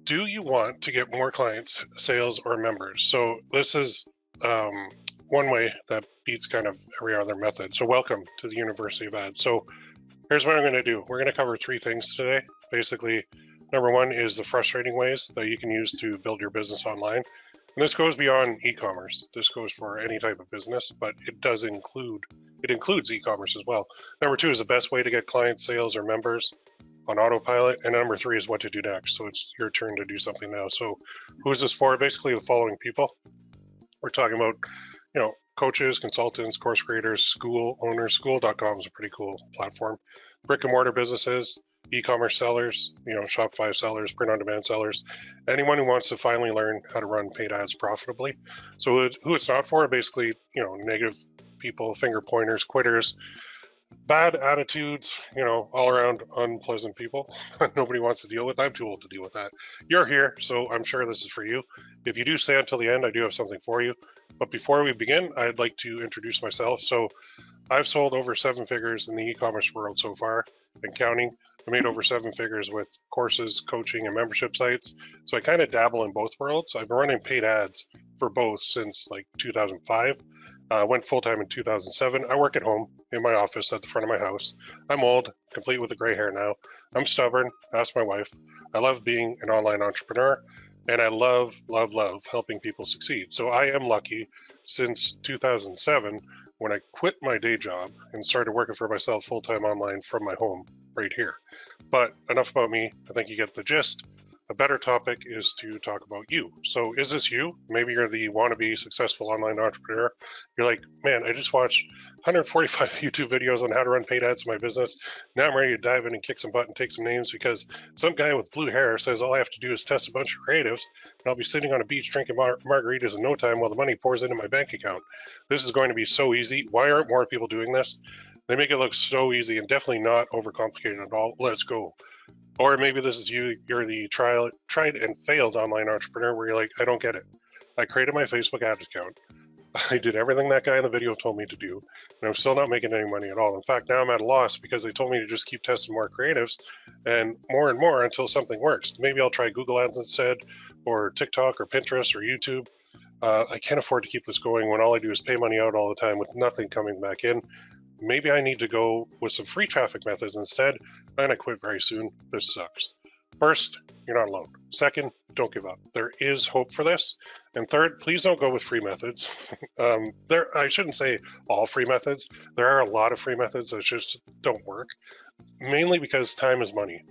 Do you want to get more clients, sales, or members? So this is one way that beats kind of every other method. So welcome to the University of Ads. So here's what I'm going to do. We're going to cover three things today. Basically, number one is the frustrating ways that you can use to build your business online. And this goes beyond e-commerce. This goes for any type of business, but it includes e-commerce as well. Number two is the best way to get clients, sales, or members on autopilot. And number three is what to do next. So it's your turn to do something now. So who is this for? Basically the following people. We're talking about, coaches, consultants, course creators, school owners. School.com is a pretty cool platform. Brick and mortar businesses, e-commerce sellers, Shopify sellers, print on demand sellers, anyone who wants to finally learn how to run paid ads profitably. So who it's not for, basically, negative people, finger pointers, quitters, bad attitudes, all around unpleasant people. Nobody wants to deal with. I'm too old to deal with that. You're here, so I'm sure this is for you. If you do stay until the end, I do have something for you. But before we begin, I'd like to introduce myself. So I've sold over 7 figures in the e-commerce world so far and counting. I made over 7 figures with courses, coaching, and membership sites. So I kind of dabble in both worlds. I've been running paid ads for both since like 2005. Went full-time in 2007. I work at home in my office at the front of my house. I'm old, complete with the gray hair now. I'm stubborn, ask my wife. I love being an online entrepreneur, and I love helping people succeed. So I am lucky since 2007 when I quit my day job and started working for myself full-time online from my home right here. But enough about me. I think you get the gist. A better topic is to talk about you. So is this you? Maybe you're the wannabe successful online entrepreneur. You're like, man, I just watched 145 YouTube videos on how to run paid ads in my business. Now I'm ready to dive in and kick some butt and take some names because some guy with blue hair says all I have to do is test a bunch of creatives and I'll be sitting on a beach drinking margaritas in no time while the money pours into my bank account. This is going to be so easy. Why aren't more people doing this? They make it look so easy and definitely not overcomplicated at all. Let's go. Or maybe this is you, you're the tried and failed online entrepreneur where you're like, I don't get it. I created my Facebook ads account. I did everything that guy in the video told me to do, and I'm still not making any money at all. In fact, now I'm at a loss because they told me to just keep testing more creatives and more until something works. Maybe I'll try Google Ads instead, or TikTok, or Pinterest, or YouTube. I can't afford to keep this going when all I do is pay money out all the time with nothing coming back in. Maybe I need to go with some free traffic methods instead. I'm going to quit very soon. This sucks. First, you're not alone. Second, don't give up. There is hope for this. And third, please don't go with free methods. I shouldn't say all free methods. There are a lot of free methods that just don't work, mainly because time is money.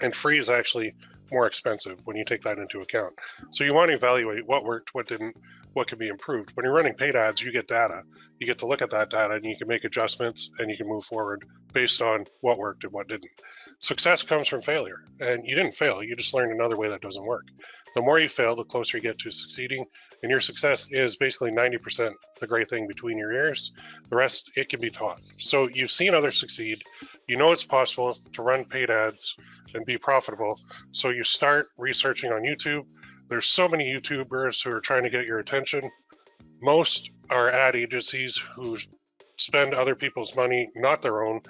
And free is actually more expensive when you take that into account. So you want to evaluate what worked, what didn't, what can be improved. When you're running paid ads, you get data. You get to look at that data and you can make adjustments and you can move forward based on what worked and what didn't. Success comes from failure, and you didn't fail. You just learned another way that doesn't work. The more you fail, the closer you get to succeeding, and your success is basically 90% the great thing between your ears. The rest, it can be taught. So you've seen others succeed. You know it's possible to run paid ads and be profitable. So you start researching on YouTube. There's so many YouTubers who are trying to get your attention. Most are ad agencies who spend other people's money, not their own.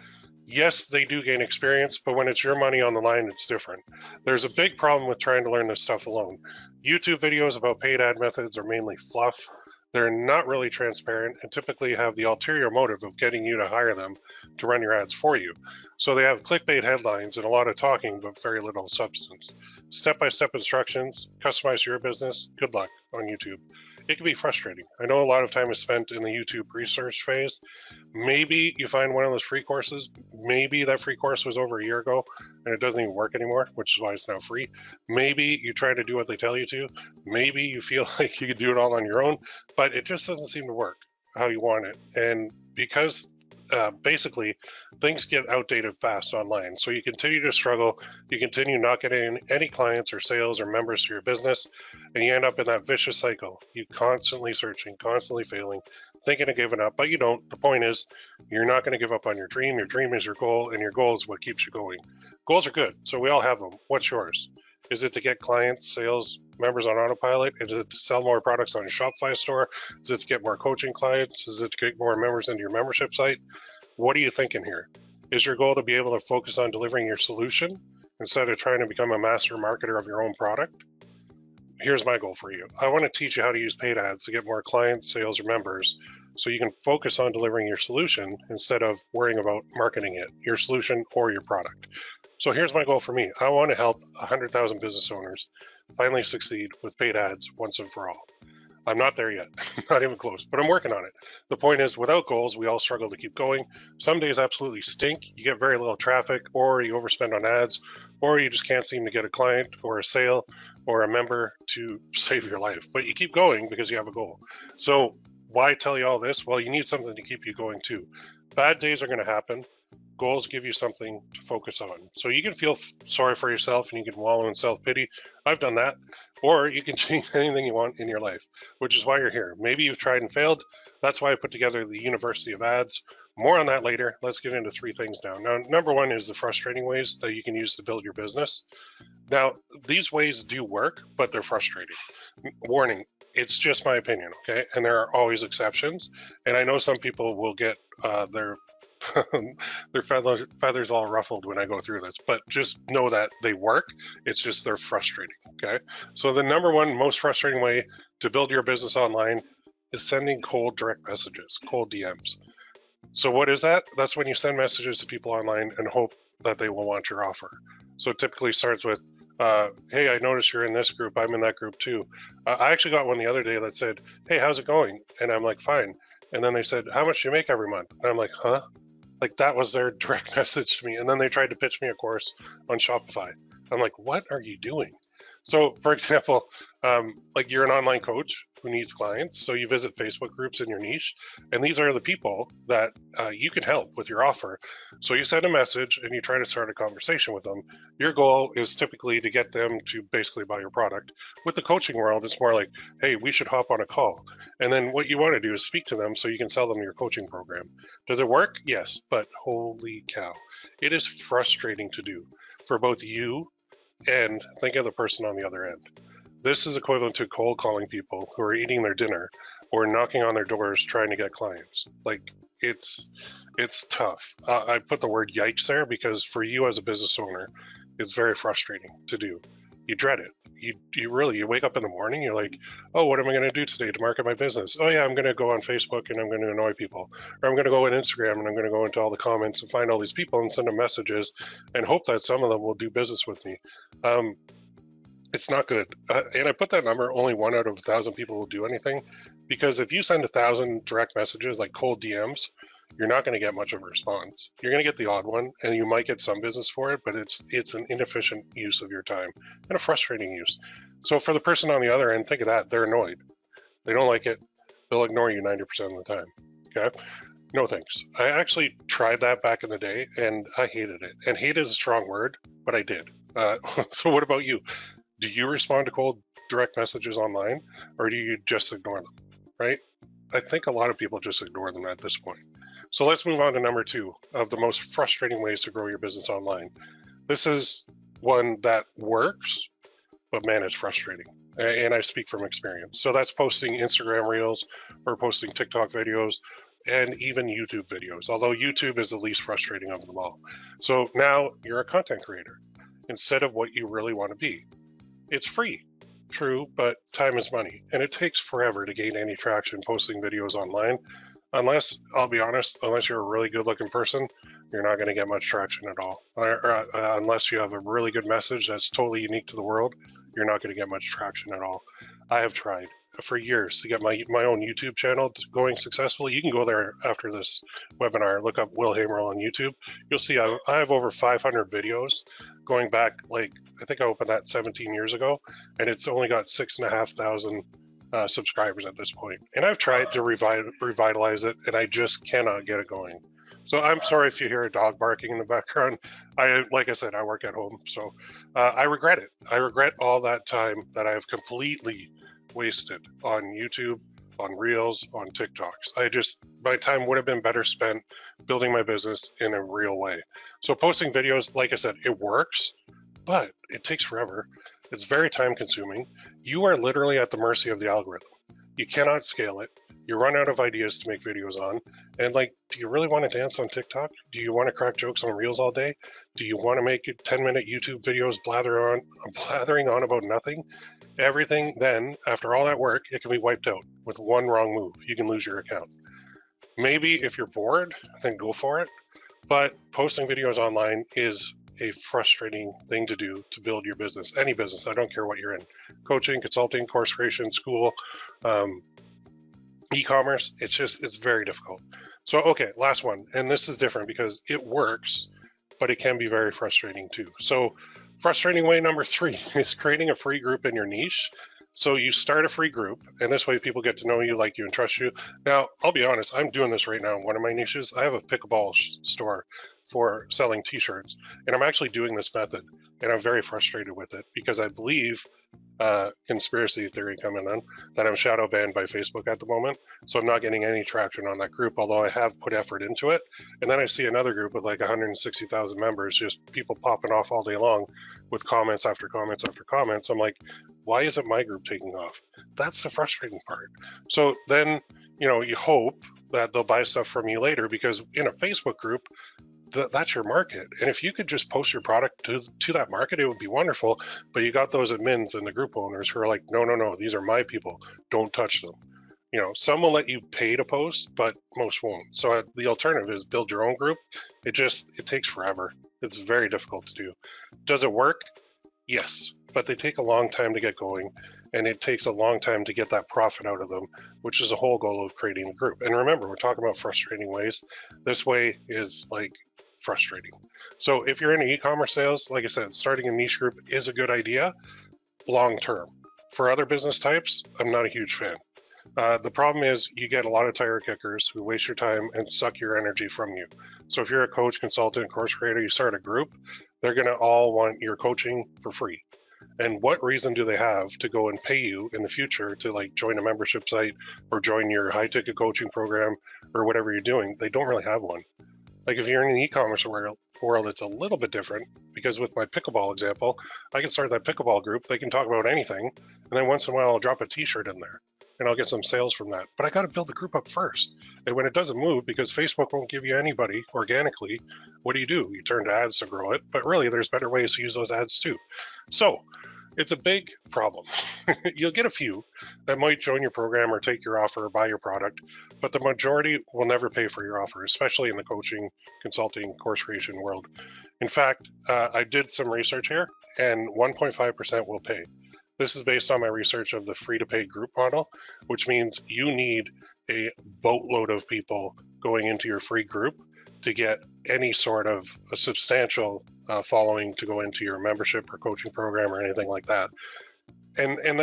Yes, they do gain experience, but when it's your money on the line, it's different. There's a big problem with trying to learn this stuff alone. YouTube videos about paid ad methods are mainly fluff. They're not really transparent and typically have the ulterior motive of getting you to hire them to run your ads for you. So they have clickbait headlines and a lot of talking, but very little substance. Step-by-step instructions, customize your business. Good luck on YouTube. It can be frustrating. I know a lot of time is spent in the YouTube research phase. Maybe you find one of those free courses. Maybe that free course was over a year ago and it doesn't even work anymore, which is why it's now free. Maybe you try to do what they tell you to. Maybe you feel like you could do it all on your own, but it just doesn't seem to work how you want it. And because basically things get outdated fast online. So you continue to struggle, you continue not getting any clients or sales or members to your business, and you end up in that vicious cycle. You constantly searching, constantly failing, thinking of giving up, but you don't. The point is, you're not going to give up on your dream. Your dream is your goal, and your goal is what keeps you going. Goals are good, so we all have them. What's yours? Is it to get clients, sales, members on autopilot? Is it to sell more products on your Shopify store? Is it to get more coaching clients? Is it to get more members into your membership site? What are you thinking here? Is your goal to be able to focus on delivering your solution instead of trying to become a master marketer of your own product, here's my goal for you. I want to teach you how to use paid ads to get more clients, sales, or members, so you can focus on delivering your solution instead of worrying about marketing it, your solution or your product. So here's my goal for me. I want to help 100,000 business owners finally succeed with paid ads once and for all. I'm not there yet, not even close, but I'm working on it. The point is, without goals, we all struggle to keep going. Some days absolutely stink. You get very little traffic, or you overspend on ads, or you just can't seem to get a client or a sale or a member to save your life. But you keep going because you have a goal. So why tell you all this? Well, you need something to keep you going too. Bad days are going to happen. Goals give you something to focus on. So you can feel sorry for yourself and you can wallow in self-pity. I've done that. Or you can change anything you want in your life, which is why you're here. Maybe you've tried and failed. That's why I put together the University of Ads. More on that later. Let's get into 3 things now. Now, number 1 is the frustrating ways that you can use to build your business. Now, these ways do work, but they're frustrating. Warning, it's just my opinion, okay? And there are always exceptions. And I know some people will get their feathers all ruffled when I go through this, but just know that they work. It's just they're frustrating, okay? So the number 1 most frustrating way to build your business online is sending cold direct messages, cold DMs. So what is that? That's when you send messages to people online and hope that they will want your offer. So it typically starts with, hey, I noticed you're in this group. I'm in that group too. I actually got one the other day that said, hey, how's it going? And I'm like, fine. And then they said, how much do you make every month? And I'm like, huh? Like that was their direct message to me. And then they tried to pitch me a course on Shopify. I'm like, what are you doing? So for example, like you're an online coach who needs clients. So you visit Facebook groups in your niche, and these are the people that you can help with your offer. So you send a message and you try to start a conversation with them. Your goal is typically to get them to basically buy your product. With the coaching world, it's more like, hey, we should hop on a call. And then what you want to do is speak to them so you can sell them your coaching program. Does it work? Yes, but holy cow, it is frustrating to do for both you and think of the person on the other end. This is equivalent to cold calling people who are eating their dinner or knocking on their doors trying to get clients. Like it's tough. I put the word yikes there because for you as a business owner, it's very frustrating to do. You dread it. You wake up in the morning, you're like, oh, what am I going to do today to market my business? Oh yeah, I'm going to go on Facebook and I'm going to annoy people. Or I'm going to go on Instagram and I'm going to go into all the comments and find all these people and send them messages and hope that some of them will do business with me. It's not good. And I put that number, only 1 out of 1,000 people will do anything, because if you send 1,000 direct messages like cold DMs, you're not going to get much of a response. You're going to get the odd one and you might get some business for it, but it's an inefficient use of your time and a frustrating use. So for the person on the other end, think of that. They're annoyed. They don't like it. They'll ignore you 90% of the time. Okay. No thanks. I actually tried that back in the day and I hated it. And hate is a strong word, but I did. So what about you? Do you respond to cold direct messages online, or do you just ignore them, right? I think a lot of people just ignore them at this point. So let's move on to number 2 of the most frustrating ways to grow your business online. This is one that works, but man, it's frustrating. And I speak from experience. So that's posting Instagram Reels or posting TikTok videos and even YouTube videos, although YouTube is the least frustrating of them all. So now you're a content creator instead of what you really want to be. It's free, true, but time is money, and it takes forever to gain any traction posting videos online. Unless, I'll be honest, unless you're a really good-looking person, you're not going to get much traction at all. Unless you have a really good message that's totally unique to the world, you're not going to get much traction at all. I have tried for years to get my own YouTube channel going successfully. You can go there after this webinar, look up Will Hamerl on YouTube. You'll see I have over 500 videos going back, like, I think I opened that 17 years ago, and it's only got 6,500 subscribers at this point. And I've tried to revitalize it, and I just cannot get it going. So I'm sorry if you hear a dog barking in the background. Like I said, I work at home, so I regret it. I regret all that time that I have completely wasted on YouTube, on Reels, on TikToks. My time would have been better spent building my business in a real way. So posting videos, like I said, it works, but it takes forever. It's very time consuming. You are literally at the mercy of the algorithm. You cannot scale it. you run out of ideas to make videos on. And like, do you really want to dance on TikTok? Do you want to crack jokes on Reels all day? Do you want to make 10-minute YouTube videos blathering on about nothing? Everything then, after all that work, it can be wiped out with one wrong move. You can lose your account. Maybe if you're bored, then go for it. But posting videos online is a frustrating thing to do to build your business, any business. I don't care what you're in, coaching, consulting, course creation, school, e-commerce. It's very difficult. So, okay, last one. And this is different because it works, but it can be very frustrating too. So frustrating way number 3 is creating a free group in your niche. So you start a free group, and this way people get to know you, like you, and trust you. Now, I'll be honest, I'm doing this right now in one of my niches. I have a pickleball store for selling t-shirts, and I'm actually doing this method, and I'm very frustrated with it because I believe, conspiracy theory coming in, that I'm shadow banned by Facebook at the moment. So I'm not getting any traction on that group, although I have put effort into it. And then I see another group with like 160,000 members, just people popping off all day long with comments after comments after comments. I'm like, why isn't my group taking off? That's the frustrating part. So then, you hope that they'll buy stuff from you later, because in a Facebook group, that's your market. And if you could just post your product to that market, it would be wonderful. But you got those admins and the group owners who are like, no, these are my people. Don't touch them. Some will let you pay to post, but most won't. So the alternative is build your own group. It takes forever. It's very difficult to do. Does it work? Yes, but they take a long time to get going, and it takes a long time to get that profit out of them, which is the whole goal of creating a group. And remember, we're talking about frustrating ways. This way is like frustrating. So if you're in e-commerce sales, like I said, starting a niche group is a good idea long term. For other business types, I'm not a huge fan. The problem is you get a lot of tire kickers who waste your time and suck your energy from you. So if you're a coach, consultant, course creator, you start a group, they're going to all want your coaching for free. And what reason do they have to go and pay you in the future to like join a membership site or join your high ticket coaching program or whatever you're doing? They don't really have one. Like if you're in an e-commerce world, it's a little bit different, because with my pickleball example, I can start that pickleball group. They can talk about anything. And then once in a while, I'll drop a t-shirt in there and I'll get some sales from that. But I got to build the group up first. And when it doesn't move, because Facebook won't give you anybody organically, what do? You turn to ads to grow it. But really, there's better ways to use those ads too. So it's a big problem. You'll get a few that might join your program or take your offer or buy your product, but the majority will never pay for your offer, especially in the coaching, consulting, course creation world. In fact, I did some research here, and 1.5% will pay. This is based on my research of the free-to-pay group model, which means you need a boatload of people going into your free group to get any sort of a substantial following to go into your membership or coaching program or anything like that. And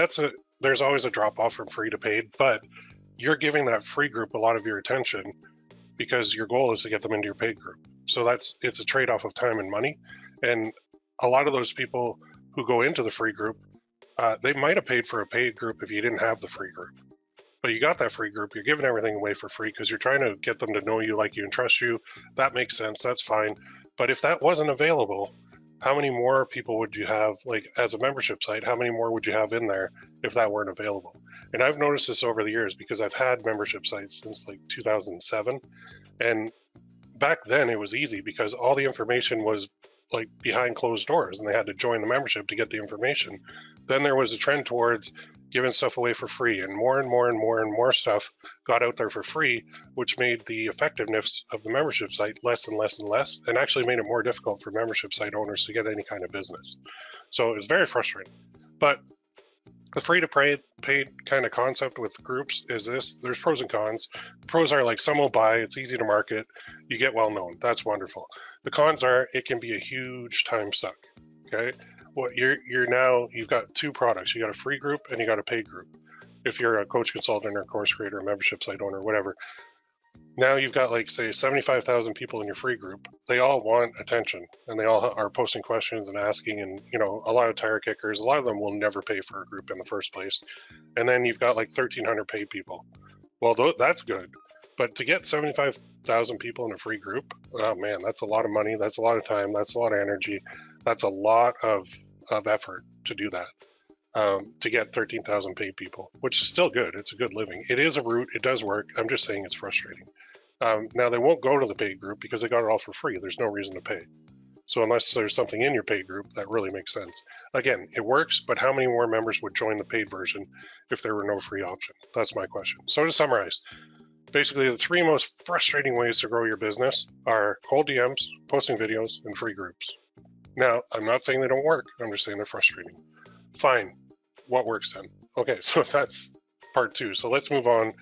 there's always a drop off from free to paid, but you're giving that free group a lot of your attention because your goal is to get them into your paid group. So it's a trade-off of time and money. And a lot of those people who go into the free group, they might have paid for a paid group if you didn't have the free group. But you got that free group, you're giving everything away for free because you're trying to get them to know you, like you, and trust you. That makes sense, that's fine. But if that wasn't available, how many more people would you have, like as a membership site, how many more would you have in there if that weren't available? And I've noticed this over the years because I've had membership sites since like 2007. And back then it was easy because all the information was like behind closed doors and they had to join the membership to get the information. Then there was a trend towards giving stuff away for free, and more stuff got out there for free, which made the effectiveness of the membership site less and less and less, and actually made it more difficult for membership site owners to get any kind of business. So it's very frustrating. But the free to paid kind of concept with groups is this: there's pros and cons. Pros are like some will buy, it's easy to market, you get well known, that's wonderful. The cons are it can be a huge time suck. Okay. Well, you've got two products. You got a free group and you got a paid group. If you're a coach, consultant, or course creator, membership site owner, whatever. Now you've got like say 75,000 people in your free group. They all want attention and they all are posting questions and asking, and a lot of tire kickers. A lot of them will never pay for a group in the first place. And then you've got like 1,300 paid people. Well, that's good. But to get 75,000 people in a free group, oh man, that's a lot of money. That's a lot of time. That's a lot of energy. That's a lot of effort to do that. to get 13,000 paid people, which is still good. It's a good living. It is a route. It does work. I'm just saying it's frustrating. Now, they won't go to the paid group because they got it all for free. There's no reason to pay. So unless there's something in your paid group, that really makes sense. Again, it works, but how many more members would join the paid version if there were no free option? That's my question. So to summarize, basically the 3 most frustrating ways to grow your business are cold DMs, posting videos, and free groups. Now, I'm not saying they don't work. I'm just saying they're frustrating. Fine. What works then? Okay, so that's part 2. So let's move on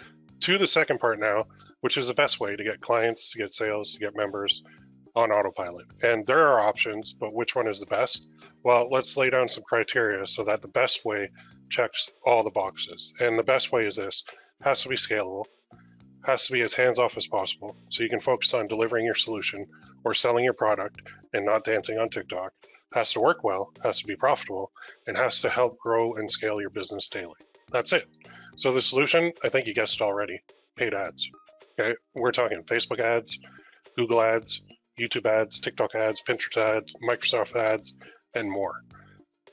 to the second part now, which is the best way to get clients, to get sales, to get members on autopilot. And there are options, but which one is the best? Well, let's lay down some criteria so that the best way checks all the boxes. And the best way is this: has to be scalable, has to be as hands-off as possible, so you can focus on delivering your solution or selling your product and not dancing on TikTok, has to work well, has to be profitable, and has to help grow and scale your business daily. That's it. So the solution, I think you guessed it already: paid ads. Okay, we're talking Facebook ads, Google ads, YouTube ads, TikTok ads, Pinterest ads, Microsoft ads, and more.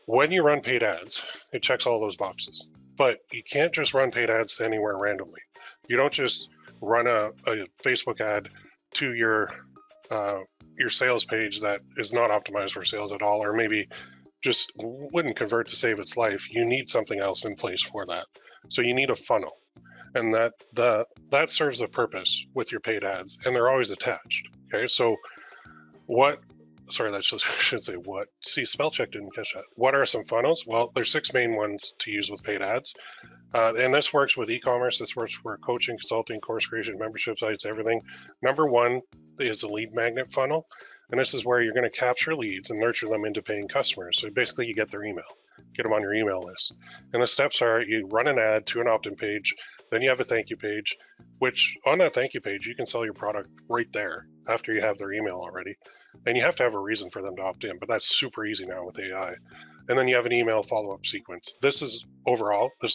When you run paid ads, it checks all those boxes, but you can't just run paid ads anywhere randomly. You don't just run a Facebook ad to your sales page that is not optimized for sales at all, or maybe just wouldn't convert to save its life. You need something else in place for that. So you need a funnel, and that serves a purpose with your paid ads, and they're always attached. Okay, so I should say what. See, spell check didn't catch that. What are some funnels? Well, there's 6 main ones to use with paid ads. And this works with e-commerce. This works for coaching, consulting, course creation, membership sites, everything. Number 1 is the lead magnet funnel. And this is where you're going to capture leads and nurture them into paying customers. So basically you get their email, get them on your email list. And the steps are: you run an ad to an opt-in page, then you have a thank you page, which on that thank you page, you can sell your product right there after you have their email already. And you have to have a reason for them to opt in, but that's super easy now with AI. And then you have an email follow-up sequence. This is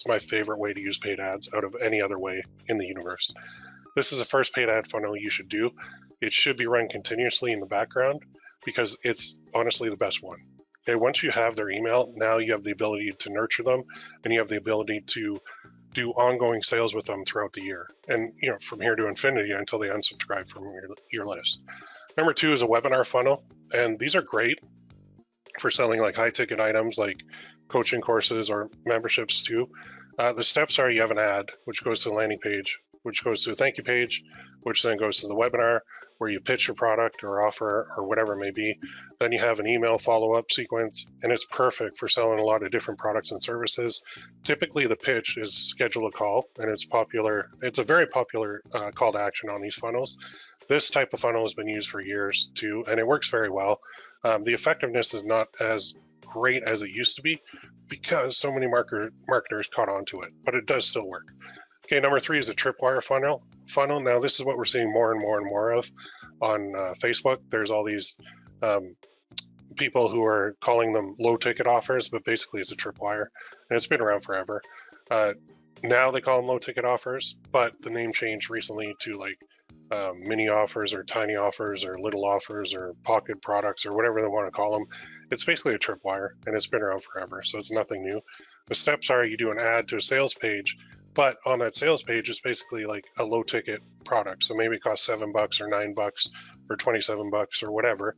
my favorite way to use paid ads out of any other way in the universe. This is the first paid ad funnel you should do. It should be run continuously in the background because it's honestly the best one. Okay, once you have their email, now you have the ability to nurture them, and you have the ability to do ongoing sales with them throughout the year. And from here to infinity until they unsubscribe from your list. Number 2 is a webinar funnel, and these are great for selling like high ticket items like coaching courses or memberships too. The steps are: you have an ad, which goes to the landing page, which goes to a thank you page, which then goes to the webinar where you pitch your product or offer or whatever it may be. Then you have an email follow-up sequence, and it's perfect for selling a lot of different products and services. Typically the pitch is schedule a call, and it's a very popular call to action on these funnels. This type of funnel has been used for years too, and it works very well. The effectiveness is not as great as it used to be because so many marketers caught on to it, but it does still work. Okay, number 3 is a tripwire funnel. Now, this is what we're seeing more and more and more of on Facebook. There's all these people who are calling them low ticket offers, but basically it's a tripwire, and it's been around forever. Now they call them low ticket offers, but the name changed recently to like mini offers or tiny offers or little offers or pocket products or whatever they want to call them. It's basically a tripwire, and it's been around forever, so it's nothing new. The steps are: you do an ad to a sales page, but on that sales page is basically like a low ticket product. So maybe it costs $7 or $9 or $27 or whatever.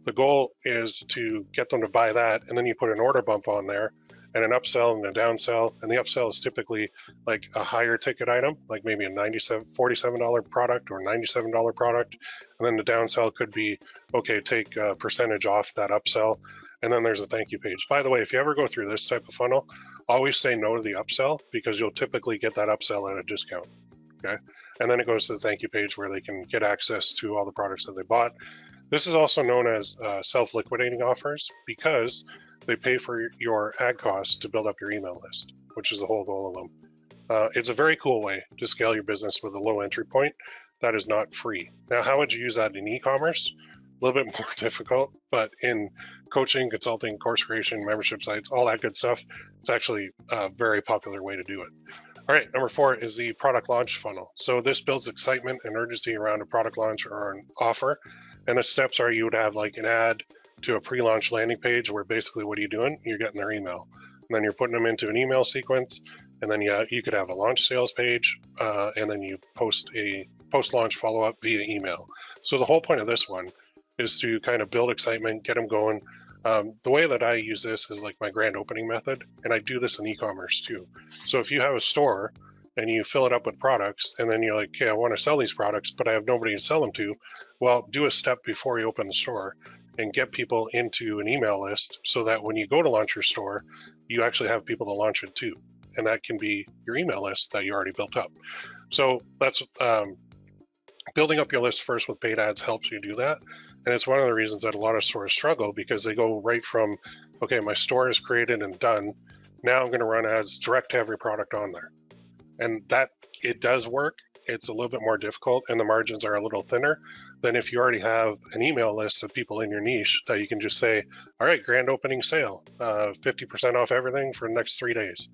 The goal is to get them to buy that, and then you put an order bump on there and an upsell and a downsell. And the upsell is typically like a higher ticket item, like maybe a $47 product or $97 product. And then the downsell could be, okay, take a percentage off that upsell. And then there's a thank you page. By the way, if you ever go through this type of funnel, always say no to the upsell because you'll typically get that upsell at a discount. Okay. And then it goes to the thank you page where they can get access to all the products that they bought. This is also known as self-liquidating offers because they pay for your ad costs to build up your email list, which is the whole goal of them. It's a very cool way to scale your business with a low entry point that is not free. Now, how would you use that in e-commerce? A little bit more difficult, but in coaching, consulting, course creation, membership sites, all that good stuff, it's actually a very popular way to do it. All right, number 4 is the product launch funnel. So this builds excitement and urgency around a product launch or an offer. And the steps are: you would have like an ad to a pre-launch landing page where basically what are you doing? You're getting their email. and then you're putting them into an email sequence, and then you could have a launch sales page, and then you post a post-launch follow-up via email. So the whole point of this one is to kind of build excitement, get them going. The way that I use this is like my grand opening method, and I do this in e-commerce too. So if you have a store and you fill it up with products, and then you're like, okay, I want to sell these products, but I have nobody to sell them to. Well, do a step before you open the store and get people into an email list so that when you go to launch your store, you actually have people to launch it to. And that can be your email list that you already built up. So that's building up your list first with paid ads helps you do that. And it's one of the reasons that a lot of stores struggle, because they go right from, okay, my store is created and done. Now I'm going to run ads direct to every product on there. And that it does work. It's a little bit more difficult, and the margins are a little thinner than if you already have an email list of people in your niche that you can just say, all right, grand opening sale, 50% off everything for the next 3 days.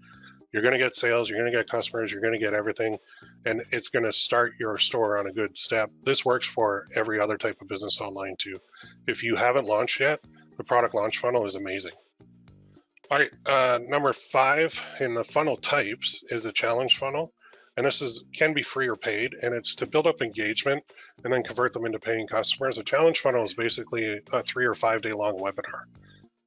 You're going to get sales, you're going to get customers, you're going to get everything, and it's going to start your store on a good step. This works for every other type of business online too. If you haven't launched yet, the product launch funnel is amazing. All right, number 5 in the funnel types is a challenge funnel. And this can be free or paid, and it's to build up engagement and then convert them into paying customers. A challenge funnel is basically a 3 or 5 day long webinar.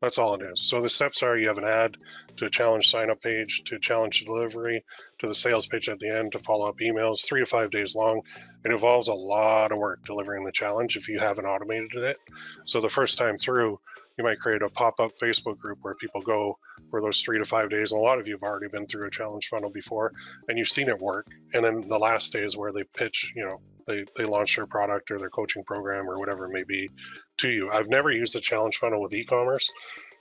That's all it is. So the steps are, you have an ad, to a challenge sign-up page, to challenge delivery, to the sales page at the end, to follow-up emails, 3 to 5 days long. It involves a lot of work delivering the challenge if you haven't automated it. So the first time through, you might create a pop-up Facebook group where people go for those 3 to 5 days. And a lot of you have already been through a challenge funnel before, and you've seen it work. And then the last day is where they pitch, they launch their product or their coaching program or whatever it may be to you. I've never used a challenge funnel with e-commerce,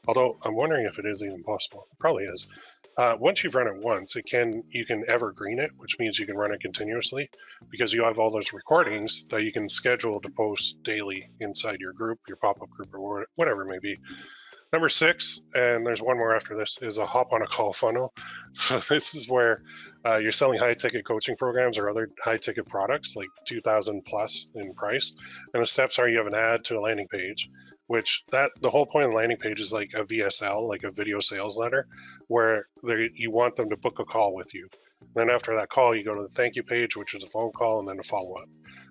although I'm wondering if it is even possible. It probably is. Once you've run it once, you can evergreen it, which means you can run it continuously, because you have all those recordings that you can schedule to post daily inside your group, your pop-up group, or whatever it may be. Number 6, and there's one more after this, is a hop on a call funnel. So this is where you're selling high-ticket coaching programs or other high-ticket products, like 2,000 plus in price. And the steps are, you have an ad to a landing page, which the whole point of the landing page is like a VSL, like a video sales letter, where you want them to book a call with you. Then after that call, you go to the thank you page, which is a phone call, and then a follow-up.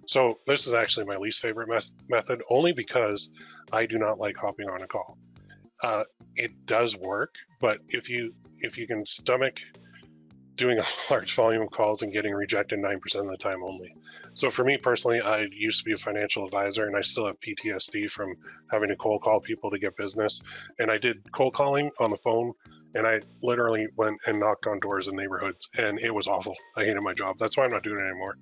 So this is actually my least favorite method, only because I do not like hopping on a call. It does work, but if you can stomach doing a large volume of calls and getting rejected 9% of the time only. So for me personally, I used to be a financial advisor, and I still have PTSD from having to cold call people to get business. And I did cold calling on the phone, and I literally went and knocked on doors in neighborhoods, and it was awful. I hated my job. That's why I'm not doing it anymore.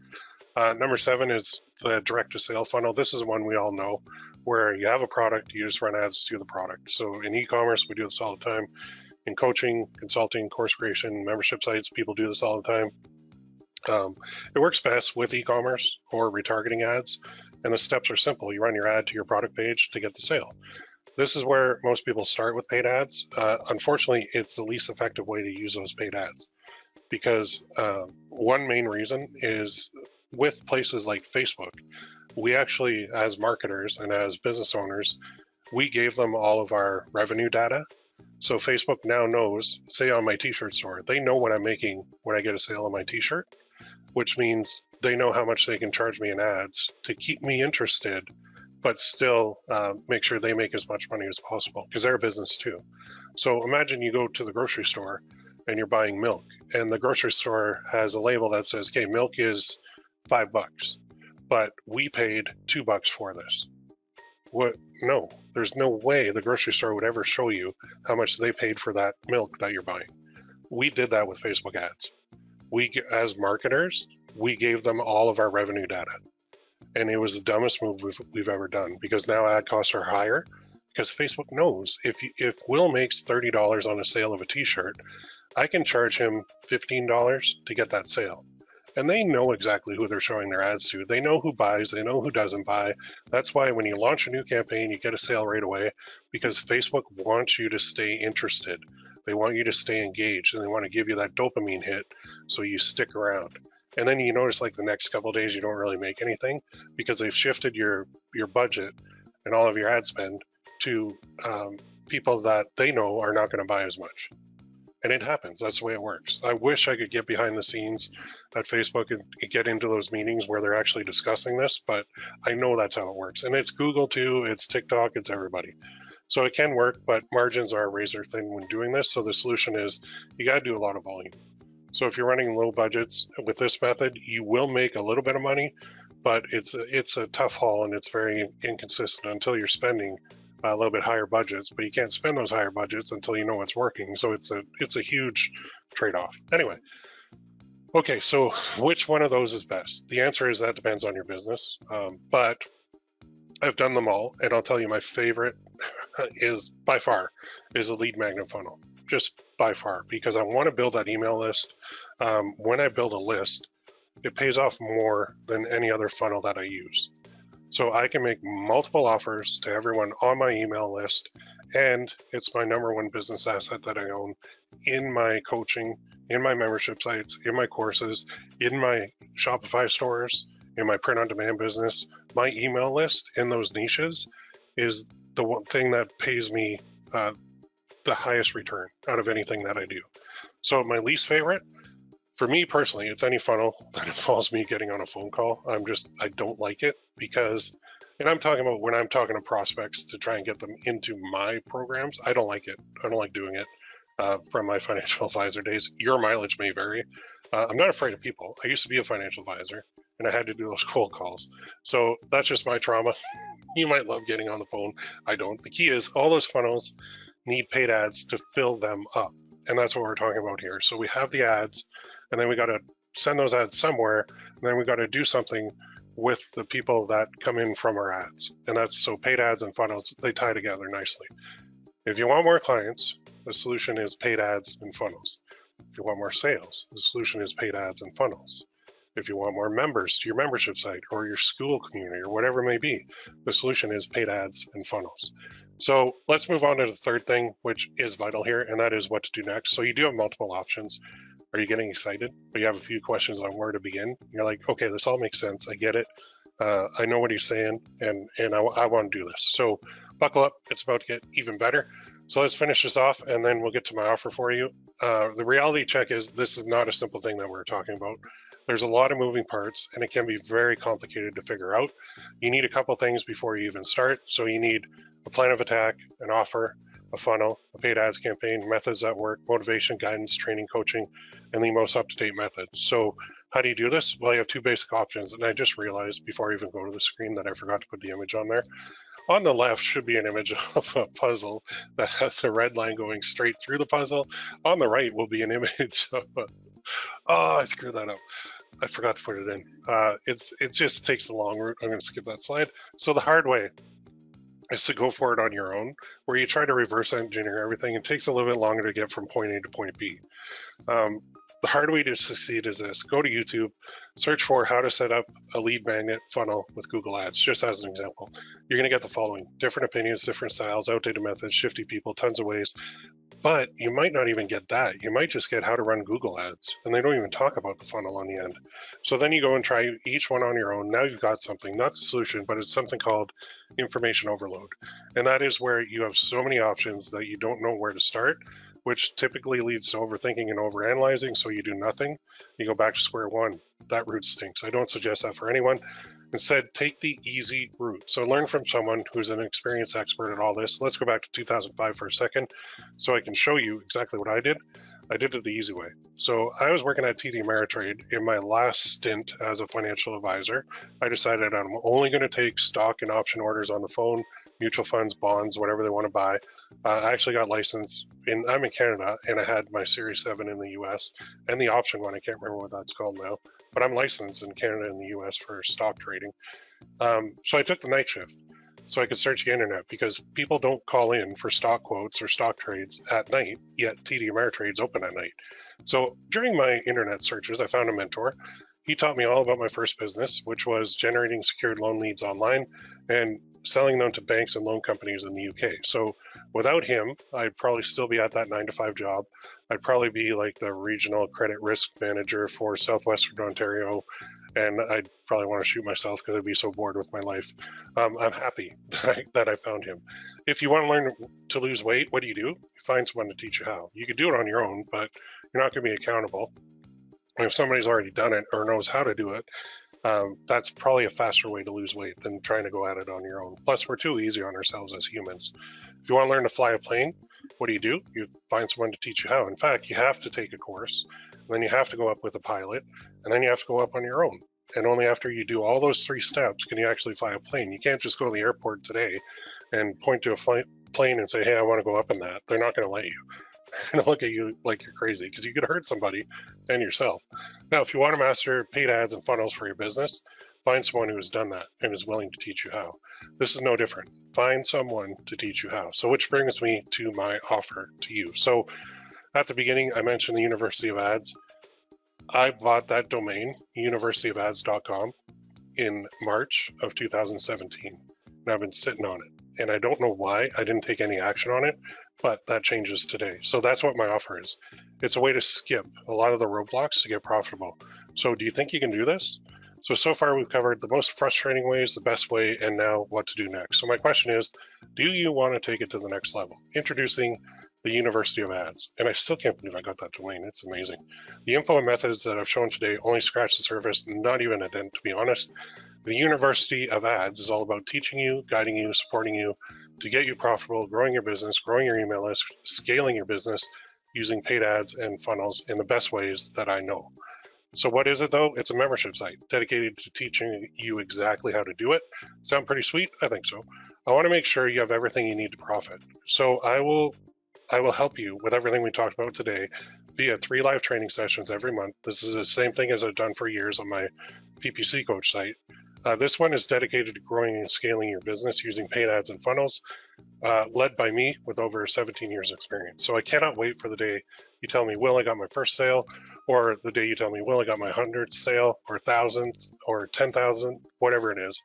Number 7 is the direct to sale funnel. This is one we all know, where you have a product, you just run ads to the product. So in e-commerce, we do this all the time. In coaching, consulting, course creation, membership sites, people do this all the time. It works best with e-commerce or retargeting ads, and the steps are simple. You run your ad to your product page to get the sale. This is where most people start with paid ads. Unfortunately, it's the least effective way to use those paid ads, because one main reason is with places like Facebook, we actually, as marketers and as business owners, we gave them all of our revenue data. So Facebook now knows, say on my t-shirt store, they know what I'm making when I get a sale on my t-shirt, which means they know how much they can charge me in ads to keep me interested, but still make sure they make as much money as possible, because they're a business too. So imagine you go to the grocery store and you're buying milk, and the grocery store has a label that says, okay, milk is $5, but we paid $2 for this. What? No, there's no way the grocery store would ever show you how much they paid for that milk that you're buying. We did that with Facebook ads. We, as marketers, we gave them all of our revenue data. And it was the dumbest move we've ever done, because now ad costs are higher, because Facebook knows if Will makes $30 on a sale of a t-shirt, I can charge him $15 to get that sale. And they know exactly who they're showing their ads to. They know who buys, they know who doesn't buy. That's why when you launch a new campaign, you get a sale right away, because Facebook wants you to stay interested. They want you to stay engaged, and they want to give you that dopamine hit so you stick around. And then you notice like the next couple of days, you don't really make anything, because they've shifted your budget and all of your ad spend to people that they know are not going to buy as much. And it happens. That's the way it works. I wish I could get behind the scenes at Facebook and get into those meetings where they're actually discussing this, but I know that's how it works. And it's Google too, it's TikTok, it's everybody. So it can work, but margins are razor thin when doing this. So the solution is you got to do a lot of volume. So if you're running low budgets with this method, you will make a little bit of money, but it's a tough haul and it's very inconsistent until you're spending a little bit higher budgets, but you can't spend those higher budgets until you know it's working. So it's a huge trade-off. Anyway, okay, so which one of those is best? The answer is that depends on your business, but I've done them all, and I'll tell you my favorite is by far is a lead magnet funnel, just by far, because I want to build that email list. When I build a list, it pays off more than any other funnel that I use. So I can make multiple offers to everyone on my email list, and it's my #1 business asset that I own in my coaching, in my membership sites, in my courses, in my Shopify stores, in my print-on-demand business. My email list in those niches is the one thing that pays me the highest return out of anything that I do. So my least favorite, for me personally, it's any funnel that involves me getting on a phone call. I don't like it because, and I'm talking about when I'm talking to prospects to try and get them into my programs, I don't like it. I don't like doing it from my financial advisor days. Your mileage may vary. I'm not afraid of people. I used to be a financial advisor and I had to do those cold calls. So that's just my trauma. You might love getting on the phone. I don't. The key is all those funnels need paid ads to fill them up. And that's what we're talking about here. So we have the ads, and then we got to send those ads somewhere, and then we got to do something with the people that come in from our ads. And that's so paid ads and funnels, they tie together nicely. If you want more clients, the solution is paid ads and funnels. If you want more sales, the solution is paid ads and funnels. If you want more members to your membership site or your school community or whatever it may be, the solution is paid ads and funnels. So let's move on to the third thing, which is vital here, and that is what to do next. So you do have multiple options. Are you getting excited? But you have a few questions on where to begin. You're like, okay, this all makes sense. I get it. I know what he's saying, and I want to do this. So buckle up. It's about to get even better. So let's finish this off, and then we'll get to my offer for you. The reality check is this is not a simple thing that we're talking about. There's a lot of moving parts, and it can be very complicated to figure out. You need a couple things before you even start. So you need a plan of attack, an offer, a funnel, a paid ads campaign, methods that work, motivation, guidance, training, coaching, and the most up-to-date methods. So how do you do this? Well, you have two basic options, and I just realized before I even go to the screen that I forgot to put the image on there. On the left should be an image of a puzzle that has a red line going straight through the puzzle. On the right will be an image of I screwed that up. I forgot to put it in. It just takes the long route. I'm going to skip that slide. So the hard way is to go for it on your own, where you try to reverse engineer everything. It takes a little bit longer to get from point A to point B. The hard way to succeed is this. Go to YouTube, search for how to set up a lead magnet funnel with Google Ads, just as an example. You're going to get the following: different opinions, different styles, outdated methods, shifty people, tons of ways. But you might not even get that. You might just get how to run Google Ads, and they don't even talk about the funnel on the end. So then you go and try each one on your own. Now you've got something, not the solution, but it's something called information overload. And that is where you have so many options that you don't know where to start, which typically leads to overthinking and overanalyzing, so you do nothing. You go back to square one. That route stinks. I don't suggest that for anyone. Instead, take the easy route. So learn from someone who's an experienced expert at all this. Let's go back to 2005 for a second so I can show you exactly what I did. I did it the easy way. So I was working at TD Ameritrade in my last stint as a financial advisor. I decided I'm only going to take stock and option orders on the phone, mutual funds, bonds, whatever they want to buy. I actually got licensed I'm in Canada, and I had my Series 7 in the US and the option one. I can't remember what that's called now, but I'm licensed in Canada and the US for stock trading. So I took the night shift so I could search the internet, because people don't call in for stock quotes or stock trades at night, yet TD Ameritrade's open at night. So during my internet searches, I found a mentor. He taught me all about my first business, which was generating secured loan leads online. And selling them to banks and loan companies in the UK. So without him, I'd probably still be at that 9-to-5 job. I'd probably be like the regional credit risk manager for Southwestern Ontario, and I'd probably want to shoot myself because I'd be so bored with my life. I'm happy that I found him. If you want to learn to lose weight, what do? You find someone to teach you how. You can do it on your own, but you're not going to be accountable. And if somebody's already done it or knows how to do it, that's probably a faster way to lose weight than trying to go at it on your own. Plus, we're too easy on ourselves as humans. If you want to learn to fly a plane, what do? You find someone to teach you how. In fact, you have to take a course, and then you have to go up with a pilot, and then you have to go up on your own. And only after you do all those 3 steps can you actually fly a plane. You can't just go to the airport today and point to a plane and say, hey, I want to go up in that. They're not going to let you. They're going to look at you like you're crazy because you could hurt somebody and yourself. Now, if you want to master paid ads and funnels for your business, find someone who has done that and is willing to teach you how. This is no different. Find someone to teach you how. So which brings me to my offer to you. So at the beginning, I mentioned the University of Ads. I bought that domain, universityofads.com, in March of 2017, and I've been sitting on it. And I don't know why I didn't take any action on it, but that changes today. So that's what my offer is. It's a way to skip a lot of the roadblocks to get profitable. So do you think you can do this? So far we've covered the most frustrating ways, the best way, and now what to do next. So my question is, do you want to take it to the next level? Introducing the University of Ads. And I still can't believe I got that domain. It's amazing. The info and methods that I've shown today only scratch the surface, not even a dent, to be honest. The University of Ads is all about teaching you, guiding you, supporting you to get you profitable, growing your business, growing your email list, scaling your business using paid ads and funnels in the best ways that I know. So what is it though? It's a membership site dedicated to teaching you exactly how to do it. Sound pretty sweet? I think so. I want to make sure you have everything you need to profit. So I will help you with everything we talked about today via 3 live training sessions every month. This is the same thing as I've done for years on my PPC Coach site. This one is dedicated to growing and scaling your business using paid ads and funnels, led by me with over 17 years experience. So I cannot wait for the day you tell me, Will, I got my first sale, or the day you tell me, Will, I got my 100th sale, or 1,000th, or 10,000, whatever it is.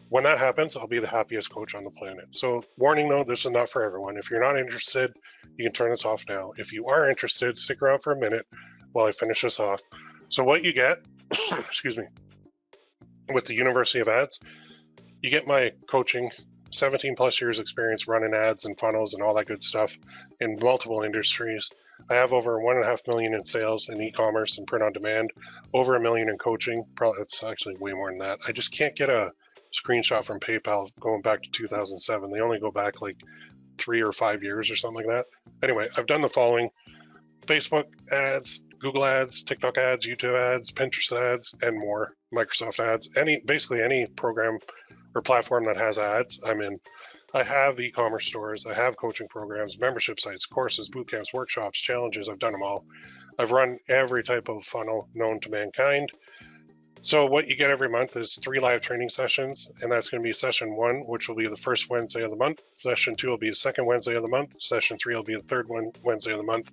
When that happens, I'll be the happiest coach on the planet. So warning though, this is not for everyone. If you're not interested, you can turn this off now. If you are interested, stick around for a minute while I finish this off. So what you get, excuse me, with the University of Ads, you get my coaching, 17 plus years experience running ads and funnels and all that good stuff in multiple industries. I have over 1.5 million in sales in e-commerce and print on demand, over $1 million in coaching. Probably it's actually way more than that. I just can't get a screenshot from PayPal going back to 2007. They only go back like 3 or 5 years or something like that. Anyway, I've done the following: Facebook ads, Google ads, TikTok ads, YouTube ads, Pinterest ads, and more. Microsoft ads, basically any program or platform that has ads, I'm in. I have e-commerce stores, I have coaching programs, membership sites, courses, boot camps, workshops, challenges. I've done them all. I've run every type of funnel known to mankind. So what you get every month is 3 live training sessions, and that's going to be session 1, which will be the first Wednesday of the month. Session 2 will be the second Wednesday of the month. Session 3 will be the third Wednesday of the month,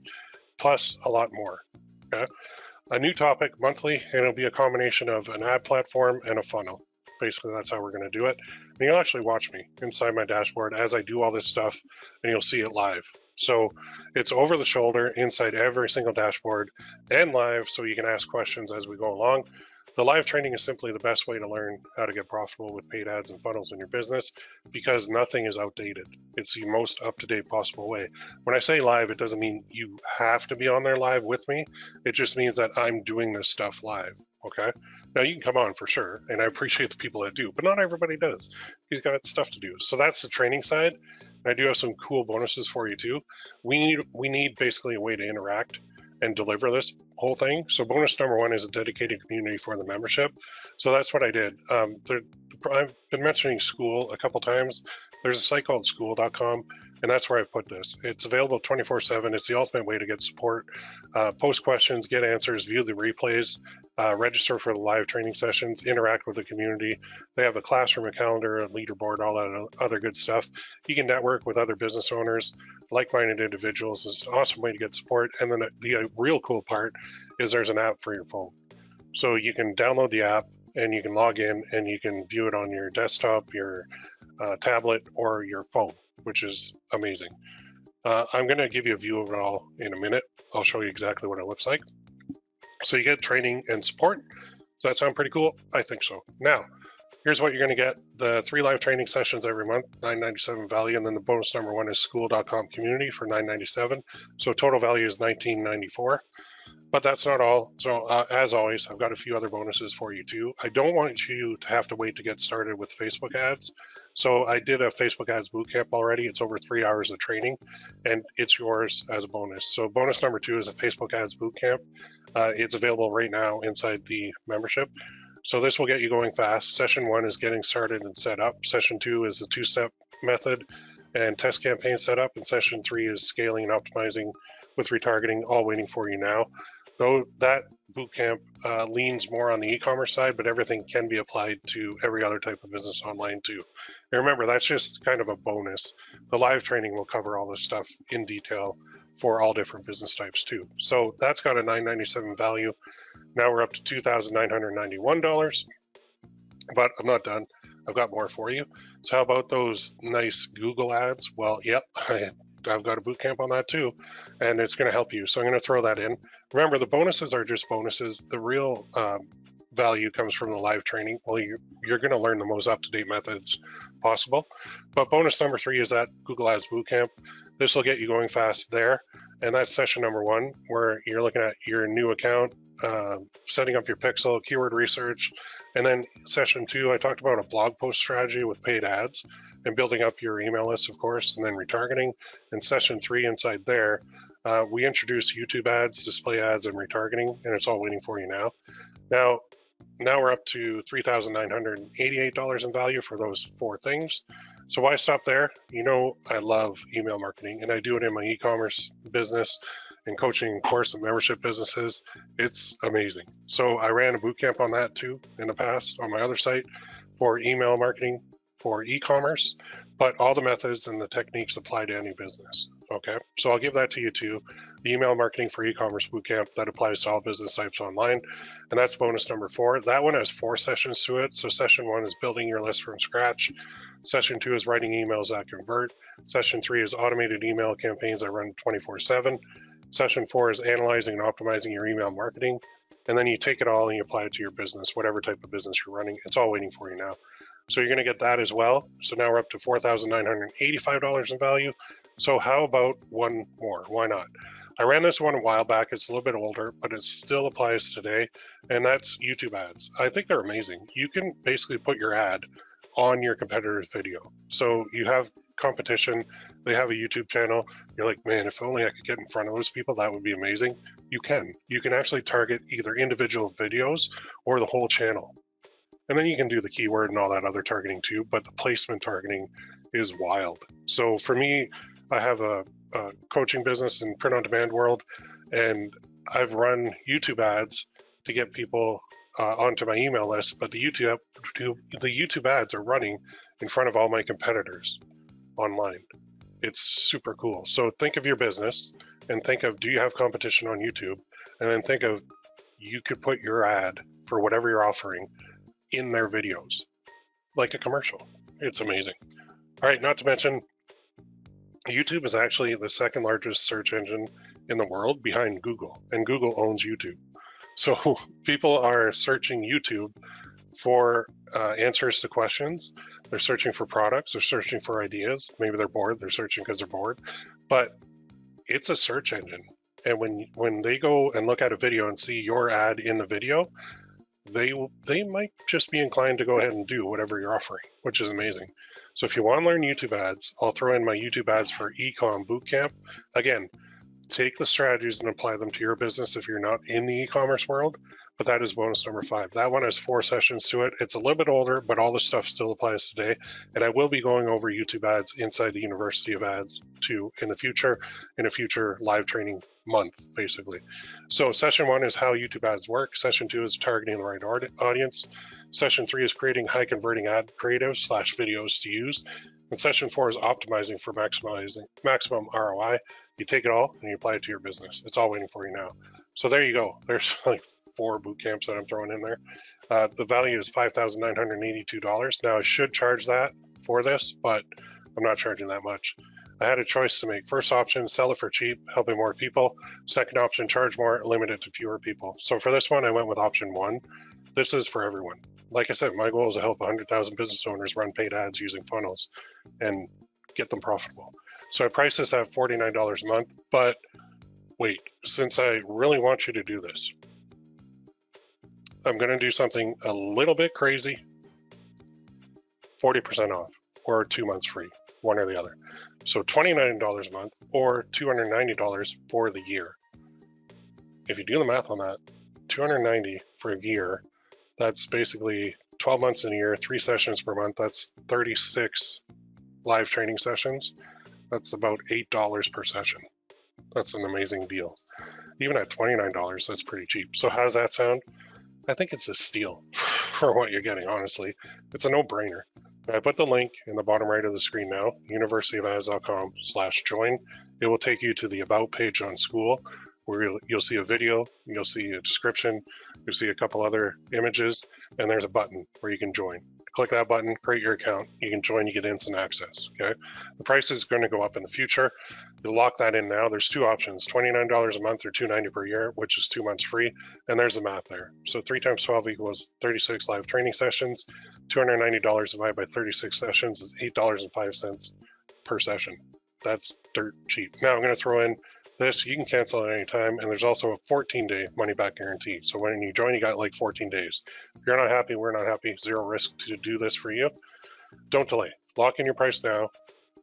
plus a lot more. Okay? A new topic monthly, and it'll be a combination of an ad platform and a funnel. Basically, that's how we're going to do it. And you'll actually watch me inside my dashboard as I do all this stuff, and you'll see it live. So it's over the shoulder inside every single dashboard and live, so you can ask questions as we go along. The live training is simply the best way to learn how to get profitable with paid ads and funnels in your business, because nothing is outdated. It's the most up-to-date possible way. When I say live, it doesn't mean you have to be on there live with me. It just means that I'm doing this stuff live, okay? Now you can come on for sure, and I appreciate the people that do, but not everybody does. He's got stuff to do. So that's the training side. And I do have some cool bonuses for you too. We need basically a way to interact and deliver this whole thing. So bonus number 1 is a dedicated community for the membership. So that's what I did. I've been mentioning Skool a couple times. There's a site called skool.com, and that's where I put this. It's available 24/7. It's the ultimate way to get support, post questions, get answers, view the replays, register for the live training sessions, interact with the community. They have a classroom, a calendar, a leaderboard, all that other good stuff. You can network with other business owners, like-minded individuals. It's an awesome way to get support. And then the real cool part is there's an app for your phone. So you can download the app and you can log in and you can view it on your desktop, your tablet or your phone, which is amazing. I'm going to give you a view of it all in a minute. I'll show you exactly what it looks like. So you get training and support. Does that sound pretty cool? I think so. Now, here's what you're going to get. The 3 live training sessions every month, $9.97 value, and then the bonus number 1 is school.com community for $9.97. So total value is $19.94. But that's not all. So as always, I've got a few other bonuses for you too. I don't want you to have to wait to get started with Facebook ads. So I did a Facebook ads bootcamp already. It's over 3 hours of training, and it's yours as a bonus. So bonus number 2 is a Facebook ads bootcamp. It's available right now inside the membership. So this will get you going fast. Session 1 is getting started and set up. Session 2 is a 2-step method and test campaign setup. And session 3 is scaling and optimizing with retargeting, all waiting for you now. Though that bootcamp leans more on the e-commerce side, but everything can be applied to every other type of business online too. And remember, that's just kind of a bonus. The live training will cover all this stuff in detail for all different business types too. So that's got a $9.97 value. Now we're up to $2,991, but I'm not done. I've got more for you. So how about those nice Google ads? Well, yep, I've got a bootcamp on that too, and it's going to help you. So I'm going to throw that in. Remember, the bonuses are just bonuses. The real value comes from the live training. Well, you're going to learn the most up-to-date methods possible. But bonus number 3 is that Google Ads Bootcamp. This will get you going fast there. And that's session number 1, where you're looking at your new account, setting up your pixel, keyword research. And then session 2, I talked about a blog post strategy with paid ads and building up your email list, of course, and then retargeting. And session 3 inside there, we introduce YouTube ads, display ads, and retargeting, and it's all waiting for you now. Now we're up to $3,988 in value for those 4 things. So why stop there? You know, I love email marketing, and I do it in my e-commerce business and coaching course and membership businesses. It's amazing. So I ran a bootcamp on that too in the past on my other site for email marketing for e-commerce, but all the methods and the techniques apply to any business. Okay, so I'll give that to you too. The email marketing for e-commerce bootcamp that applies to all business types online, and that's bonus number 4. That one has 4 sessions to it. So session 1 is building your list from scratch. Session 2 is writing emails that convert. Session 3 is automated email campaigns that run 24/7. Session 4 is analyzing and optimizing your email marketing. And then you take it all and you apply it to your business, whatever type of business you're running. It's all waiting for you now. So you're going to get that as well. So now we're up to $4,985 in value. So how about one more? Why not? I ran this one a while back. It's a little bit older, but it still applies today. And that's YouTube ads. I think they're amazing. You can basically put your ad on your competitor's video. So you have competition, they have a YouTube channel. You're like, man, if only I could get in front of those people, that would be amazing. You can actually target either individual videos or the whole channel. And then you can do the keyword and all that other targeting too, but the placement targeting is wild. So for me, I have a coaching business in print on demand world, and I've run YouTube ads to get people onto my email list, but the YouTube ads are running in front of all my competitors online. It's super cool. So think of your business and think of, do you have competition on YouTube? And then think of, you could put your ad for whatever you're offering in their videos, like a commercial. It's amazing. All right, not to mention, YouTube is actually the 2nd largest search engine in the world behind Google, and Google owns YouTube. So people are searching YouTube for answers to questions. They're searching for products. They're searching for ideas. Maybe they're bored. They're searching because they're bored. But it's a search engine. And when they go and look at a video and see your ad in the video, they might just be inclined to go ahead and do whatever you're offering, which is amazing. So if you want to learn YouTube ads, I'll throw in my YouTube ads for Ecom Bootcamp. Again, take the strategies and apply them to your business if you're not in the e-commerce world, but that is bonus number 5. That one has 4 sessions to it. It's a little bit older, but all the stuff still applies today. And I will be going over YouTube ads inside the University of Ads too in a future live training month, basically. So session 1 is how YouTube ads work. Session 2 is targeting the right audience. Session 3 is creating high converting ad creatives / videos to use. And session 4 is optimizing for maximum ROI. You take it all and you apply it to your business. It's all waiting for you now. So there you go. There's like 4 boot camps that I'm throwing in there. The value is $5,982. Now I should charge that for this, but I'm not charging that much. I had a choice to make. First option, sell it for cheap, helping more people. Second option, charge more, limit it to fewer people. So for this one, I went with option 1. This is for everyone. Like I said, my goal is to help 100,000 business owners run paid ads using funnels and get them profitable. So I priced this at $49 a month, but wait, since I really want you to do this, I'm going to do something a little bit crazy. 40% off or 2 months free, one or the other. So $29 a month or $290 for the year. If you do the math on that, $290 for a year, that's basically 12 months in a year, 3 sessions per month. That's 36 live training sessions. That's about $8 per session. That's an amazing deal. Even at $29, that's pretty cheap. So how does that sound? I think it's a steal for what you're getting, honestly. It's a no-brainer. I put the link in the bottom right of the screen now, universityofads.com/join. It will take you to the About page on school, where you'll see a video, you'll see a description, you'll see a couple other images, and there's a button where you can join. Click that button, create your account, you can join, you get instant access, okay? The price is going to go up in the future. You'll lock that in now. There's 2 options, $29 a month or $290 per year, which is 2 months free, and there's the math there. So 3 times 12 equals 36 live training sessions. $290 divided by 36 sessions is $8.05 per session. That's dirt cheap. Now I'm going to throw in this. You can cancel at any time, and there's also a 14-day money-back guarantee. So when you join, you got like 14 days. If you're not happy, we're not happy. Zero risk to do this for you. Don't delay. Lock in your price now.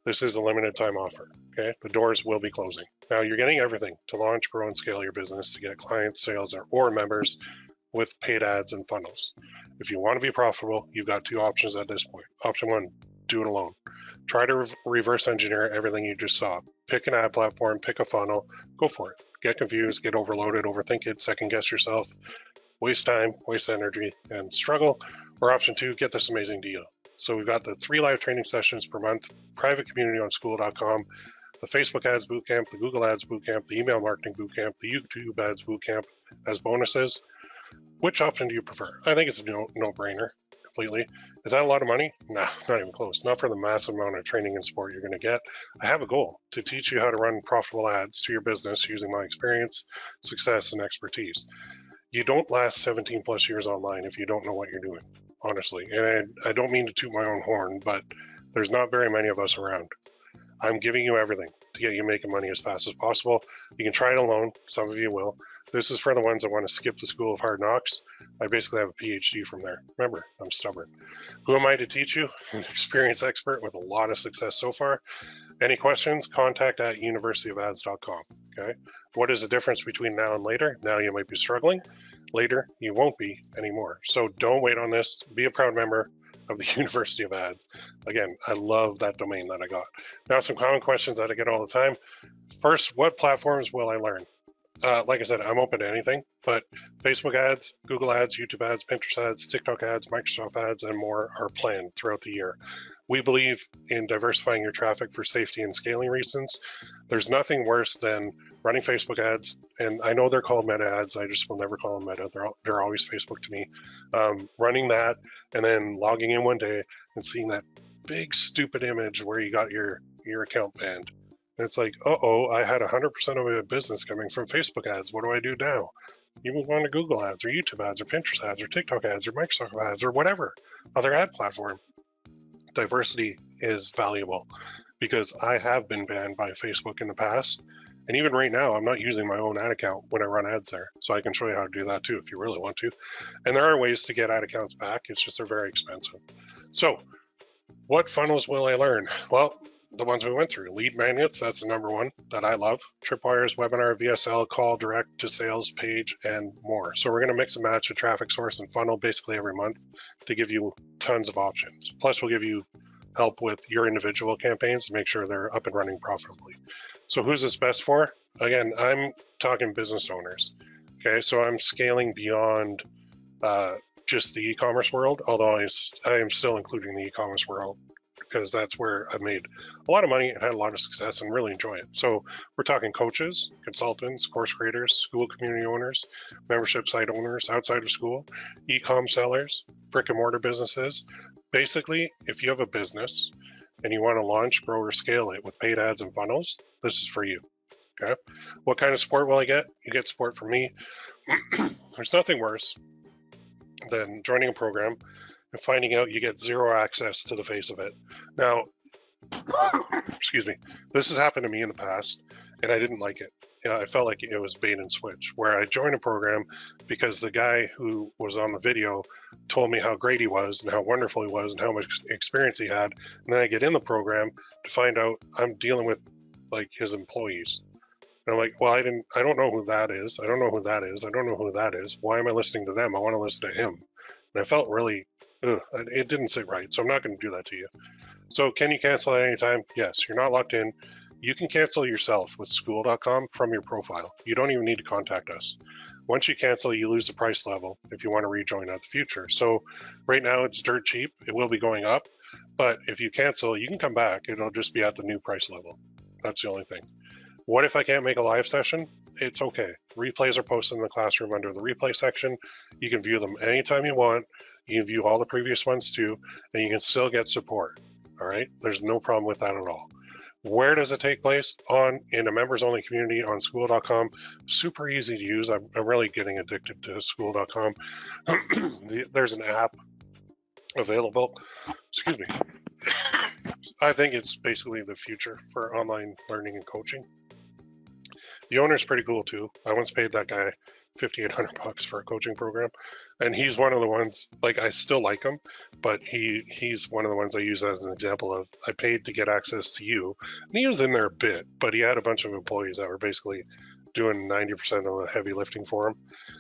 This is a limited time offer, okay? The doors will be closing. Now you're getting everything to launch, grow, and scale your business to get clients, sales, or members with paid ads and funnels. If you want to be profitable, you've got 2 options at this point. Option 1, do it alone. Try to reverse engineer everything you just saw. Pick an ad platform, pick a funnel, go for it. Get confused, get overloaded, overthink it, second guess yourself, waste time, waste energy, and struggle. Or option 2, get this amazing deal. So we've got the 3 live training sessions per month, private community on school.com, the Facebook Ads Bootcamp, the Google Ads Bootcamp, the Email Marketing Bootcamp, the YouTube Ads Bootcamp as bonuses. Which option do you prefer? I think it's a no-brainer completely. Is that a lot of money? Nah, not even close. Not for the massive amount of training and support you're going to get. I have a goal to teach you how to run profitable ads to your business using my experience, success, and expertise. You don't last 17 plus years online if you don't know what you're doing, honestly. And I don't mean to toot my own horn, but there's not very many of us around. I'm giving you everything to get you making money as fast as possible. You can try it alone. Some of you will. This is for the ones that want to skip the School of Hard Knocks. I basically have a PhD from there. Remember, I'm stubborn. Who am I to teach you? An experienced expert with a lot of success so far. Any questions? Contact at universityofads.com. Okay. What is the difference between now and later? Now you might be struggling. Later, you won't be anymore. So don't wait on this. Be a proud member of the University of Ads. Again, I love that domain that I got. Now, some common questions that I get all the time. First, what platforms will I learn? Like I said, I'm open to anything, but Facebook ads, Google ads, YouTube ads, Pinterest ads, TikTok ads, Microsoft ads, and more are planned throughout the year. We believe in diversifying your traffic for safety and scaling reasons. There's nothing worse than running Facebook ads, and I know they're called meta ads. I just will never call them meta. They're always Facebook to me. Running that and then logging in one day and seeing that big stupid image where you got your account banned. And it's like, I had 100% of my business coming from Facebook ads. What do I do now? You move on to Google ads or YouTube ads or Pinterest ads or TikTok ads or Microsoft ads or whatever other ad platform. Diversity is valuable because I have been banned by Facebook in the past. And even right now, I'm not using my own ad account when I run ads there. So I can show you how to do that too if you really want to. And there are ways to get ad accounts back. It's just they're very expensive. So what funnels will I learn? Well, the ones we went through. Lead magnets, that's the number one that I love. Tripwires, webinar, VSL, call, direct to sales page, and more. So we're going to mix and match a traffic source and funnel basically every month to give you tons of options. Plus, we'll give you help with your individual campaigns to make sure they're up and running profitably. So who's this best for? Again, I'm talking business owners. Okay, so I'm scaling beyond just the e-commerce world, although I am still including the e-commerce world because that's where I made a lot of money and had a lot of success and really enjoy it. So we're talking coaches, consultants, course creators, school community owners, membership site owners outside of school, e-com sellers, brick and mortar businesses. Basically, if you have a business and you want to launch, grow, or scale it with paid ads and funnels, this is for you. Okay. What kind of support will I get? You get support from me. There's nothing worse than joining a program and finding out you get zero access to the face of it. Now, excuse me, this has happened to me in the past, and I didn't like it. I felt like it was bait and switch, where I joined a program because the guy who was on the video told me how great he was and how wonderful he was and how much experience he had. And then I get in the program to find out I'm dealing with like his employees. And I'm like, well, I don't know who that is. I don't know who that is. I don't know who that is. Why am I listening to them? I want to listen to him. And I felt really, it didn't sit right. So I'm not going to do that to you. So can you cancel at any time? Yes, you're not locked in. You can cancel yourself with school.com from your profile. You don't even need to contact us. Once you cancel, you lose the price level if you want to rejoin at the future. So right now it's dirt cheap. It will be going up, but if you cancel, you can come back. It'll just be at the new price level. That's the only thing. What if I can't make a live session? It's okay. Replays are posted in the classroom under the replay section. You can view them anytime you want. You can view all the previous ones too, and you can still get support. All right. There's no problem with that at all. Where does it take place? In a members only community on school.com. Super easy to use. I'm really getting addicted to school.com. There's an app available. Excuse me. I think it's basically the future for online learning and coaching. The owner's pretty cool too. I once paid that guy $5,800 for a coaching program, and he's one of the ones, like, I still like him, but he's one of the ones I use as an example of I paid to get access to you. And he was in there a bit, but he had a bunch of employees that were basically doing 90% of the heavy lifting for him.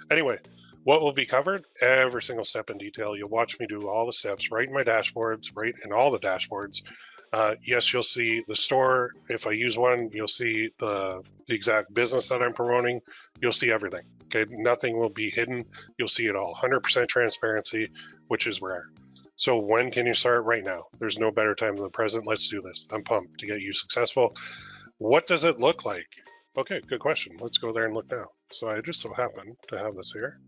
Anyway, what will be covered? Every single step in detail. You'll watch me do all the steps right in my dashboards, right in all the dashboards. Yes, you'll see the store. If I use one, you'll see the exact business that I'm promoting. You'll see everything. Okay, nothing will be hidden. You'll see it all. 100% transparency, which is rare. So when can you start? Right now. There's no better time than the present. Let's do this. I'm pumped to get you successful. What does it look like? Okay, good question. Let's go there and look now. So I just so happen to have this here.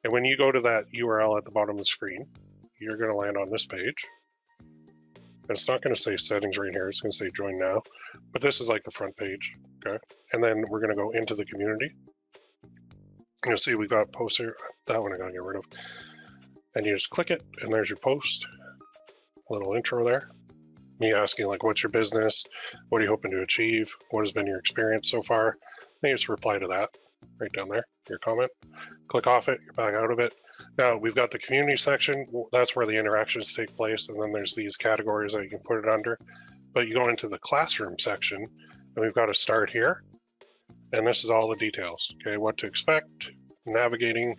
And when you go to that URL at the bottom of the screen, you're going to land on this page. And it's not going to say settings right here. It's going to say join now. But this is like the front page. Okay. And then we're going to go into the community. You'll see we've got posts here. That one I got to get rid of. And you just click it, and there's your post. A little intro there. Me asking, like, what's your business? What are you hoping to achieve? What has been your experience so far? And you just reply to that right down there, your comment. Click off it, you're back out of it. Now we've got the community section. That's where the interactions take place. And then there's these categories that you can put it under. But you go into the classroom section, and we've got a start here. And this is all the details. Okay, what to expect, navigating,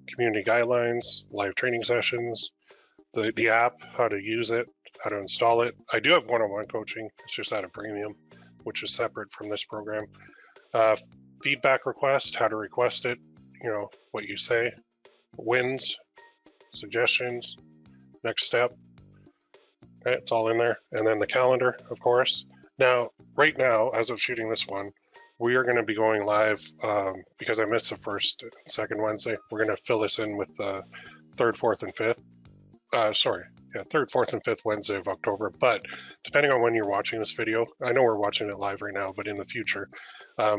community guidelines, live training sessions, the app, how to use it, how to install it. I do have one-on-one coaching. It's just at a premium, which is separate from this program. Feedback request, how to request it, you know, what you say, wins, suggestions, next step. Okay, it's all in there. And then the calendar, of course. Now, right now, as of shooting this one, we are going to be going live because I missed the first and second Wednesday. We're going to fill this in with the third, fourth, and fifth. Third, fourth, and fifth Wednesday of October. But depending on when you're watching this video, I know we're watching it live right now, but in the future,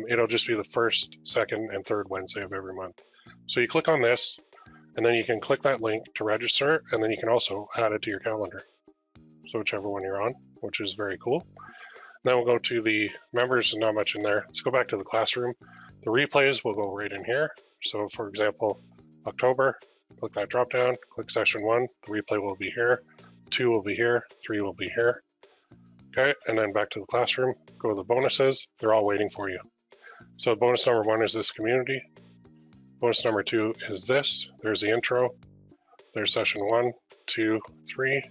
it'll just be the first, second, and third Wednesday of every month. So you click on this, and then you can click that link to register, and then you can also add it to your calendar. So whichever one you're on, which is very cool. Then we'll go to the members, not much in there. Let's go back to the classroom. The replays will go right in here. So for example, October, click that drop down, click session 1, the replay will be here, 2 will be here, 3 will be here. Okay, and then back to the classroom, go to the bonuses, they're all waiting for you. So bonus number 1 is this community. Bonus number 2 is this, there's the intro, there's session 1, 2, 3.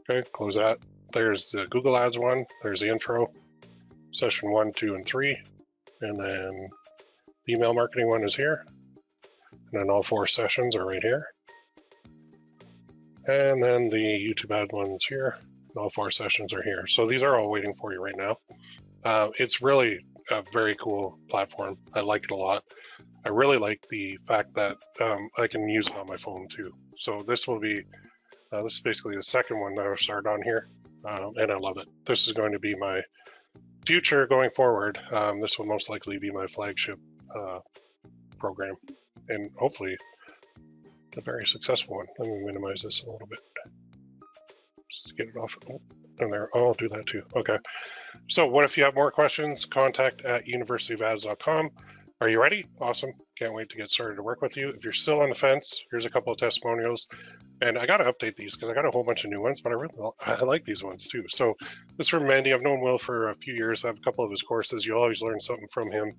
Okay, close that. There's the Google Ads one, there's the intro, session 1, 2, and 3, and then the email marketing one is here, and then all 4 sessions are right here, and then the YouTube ad one's here, All 4 sessions are here. So these are all waiting for you right now. It's really a very cool platform. I like it a lot. I really like the fact that I can use it on my phone too. So this will be, this is basically the second one that I've started on here, and I love it. This is going to be my future going forward. This will most likely be my flagship program, and hopefully a very successful one. Let me minimize this a little bit. Just get it off. And there, oh, I'll do that too. Okay. So what if you have more questions? Contact at universityofads.com. Are you ready? Awesome. Can't wait to get started to work with you. If you're still on the fence, here's a couple of testimonials. And I got to update these because I got a whole bunch of new ones, but I like these ones too. So this is from Mandy. I've known Will for a few years. I have a couple of his courses. You'll always learn something from him,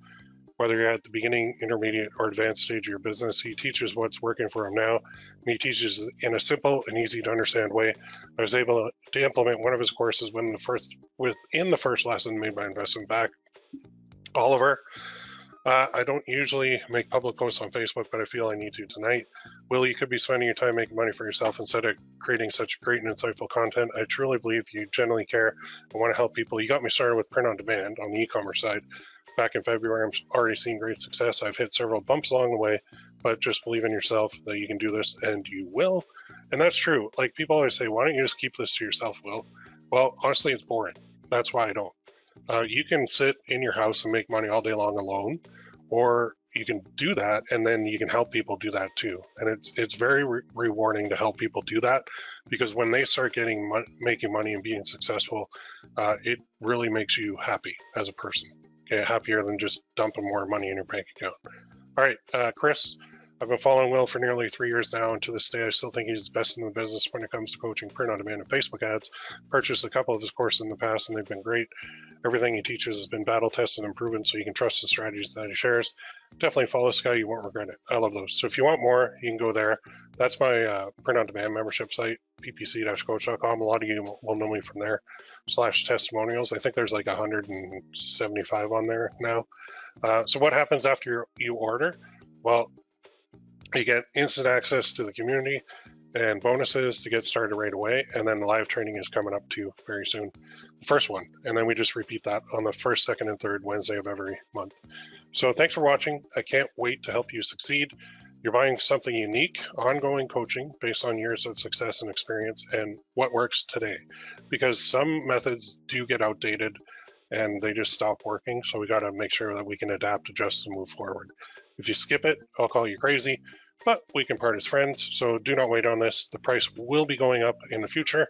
whether you're at the beginning, intermediate, or advanced stage of your business. He teaches what's working for him now. And he teaches in a simple and easy to understand way. I was able to implement one of his courses within the first lesson, made my investment back. Oliver. I don't usually make public posts on Facebook, but I feel I need to tonight. Will, you could be spending your time making money for yourself instead of creating such great and insightful content. I truly believe you genuinely care and want to help people. You got me started with print on demand on the e-commerce side. Back in February, I'm already seeing great success. I've hit several bumps along the way, but just believe in yourself that you can do this, and you will. And that's true. Like, people always say, why don't you just keep this to yourself, Will? Well, honestly, it's boring. That's why I don't. You can sit in your house and make money all day long alone, or you can do that and then you can help people do that too. And it's very rewarding to help people do that, because when they start making money and being successful, it really makes you happy as a person. Okay, happier than just dumping more money in your bank account. All right, Chris. I've been following Will for nearly 3 years now, and to this day, I still think he's the best in the business when it comes to coaching print on demand and Facebook ads. Purchased a couple of his courses in the past, and they've been great. Everything he teaches has been battle tested and proven, so you can trust the strategies that he shares. Definitely follow this guy; you won't regret it. I love those. So if you want more, you can go there. That's my print on demand membership site, ppc-coach.com. A lot of you will know me from there. /testimonials. I think there's like 175 on there now. So what happens after you order? Well, you get instant access to the community and bonuses to get started right away. And then the live training is coming up too very soon, the first one. And then we just repeat that on the first, second, and third Wednesday of every month. So thanks for watching. I can't wait to help you succeed. You're buying something unique, ongoing coaching based on years of success and experience and what works today. Because some methods do get outdated and they just stop working. So we got to make sure that we can adapt, adjust, and move forward. If you skip it, I'll call you crazy, but we can part as friends. So do not wait on this. The price will be going up in the future,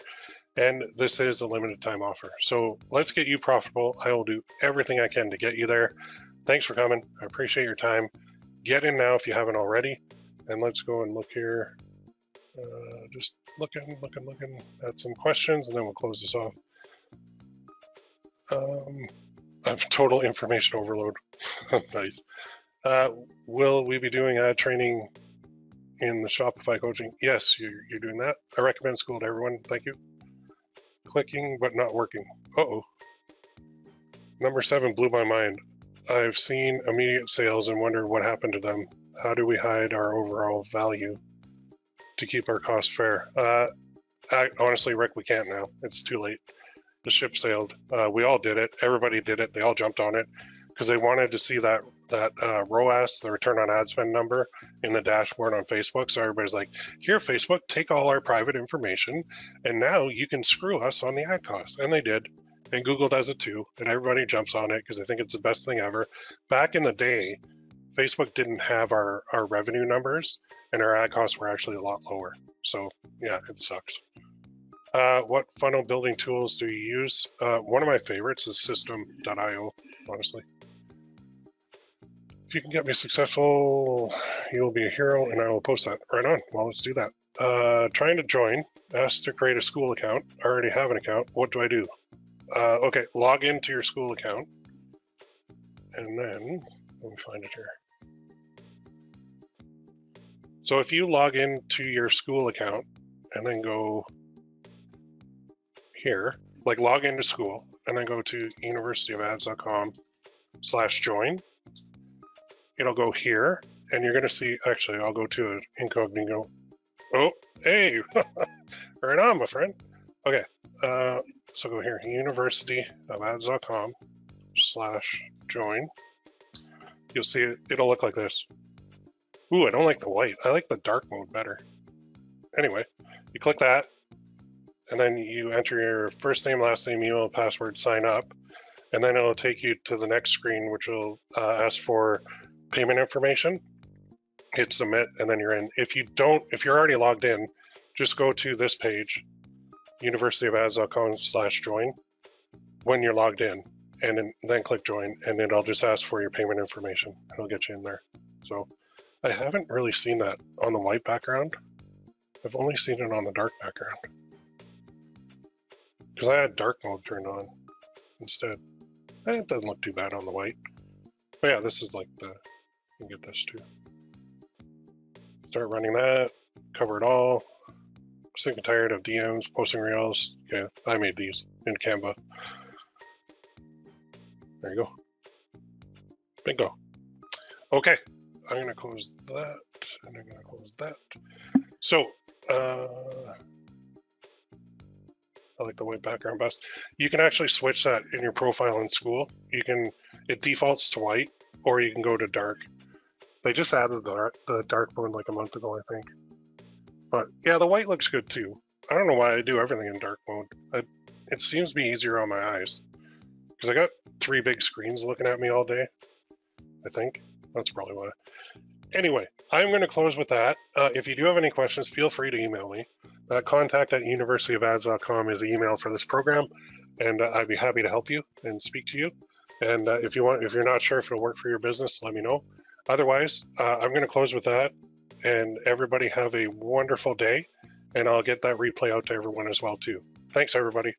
and this is a limited time offer. So let's get you profitable. I will do everything I can to get you there. Thanks for coming. I appreciate your time. Get in now if you haven't already. And let's go and look here. Just looking at some questions, and then we'll close this off. I have total information overload. Nice. Will we be doing ad training in the Shopify coaching? Yes, you're doing that. I recommend school to everyone. Thank you. Clicking, but not working. Uh-oh. Number 7 blew my mind. I've seen immediate sales and wondered what happened to them. How do we hide our overall value to keep our costs fair? Honestly, Rick, we can't now. It's too late. The ship sailed. We all did it. Everybody did it. They all jumped on it because they wanted to see that ROAS, the return on ad spend number, in the dashboard on Facebook. So everybody's like, here, Facebook, take all our private information, and now you can screw us on the ad costs. And they did. And Google does it too. And everybody jumps on it because they think it's the best thing ever. Back in the day, Facebook didn't have our revenue numbers, and our ad costs were actually a lot lower. So yeah, it sucks. What funnel building tools do you use? One of my favorites is System.io, honestly. If you can get me successful, you will be a hero, and I will post that. Right on. Well, let's do that. Trying to join. Asked to create a school account. I already have an account. What do I do? Okay, log into your school account. And then, let me find it here. So if you log into your school account and then go here, like log into school, and then go to universityofads.com/join. It'll go here, and you're going to see, actually, I'll go to an incognito. Oh, hey, right on, my friend. Okay, So go here, universityofads.com/join. You'll see it'll look like this. Ooh, I don't like the white. I like the dark mode better. Anyway, you click that, and then you enter your first name, last name, email, password, sign up, and then it'll take you to the next screen, which will ask for payment information. Hit submit, and then you're in. If you're already logged in, just go to this page, universityofads.com/join, when you're logged in, and then click join, and it'll just ask for your payment information. It'll get you in there. So I haven't really seen that on the white background. I've only seen it on the dark background because I had dark mode turned on instead. It doesn't look too bad on the white. But yeah, this is like you can get this too. Start running that, cover it all. Sick and tired of DMs, posting reels. Yeah, I made these in Canva. There you go. Bingo. Okay, I'm gonna close that, and I'm gonna close that. So, I like the white background best. You can actually switch that in your profile in school. It defaults to white, or you can go to dark. They just added the dark mode like a month ago, I think. But yeah, the white looks good too. I don't know why I do everything in dark mode. It seems to be easier on my eyes because I got 3 big screens looking at me all day. I think that's probably why. Anyway, I'm going to close with that. If you do have any questions, feel free to email me. Contact@universityofads.com is the email for this program, and I'd be happy to help you and speak to you. And if you're not sure if it'll work for your business, let me know. Otherwise, I'm going to close with that. And everybody have a wonderful day, and I'll get that replay out to everyone as well too. Thanks, everybody.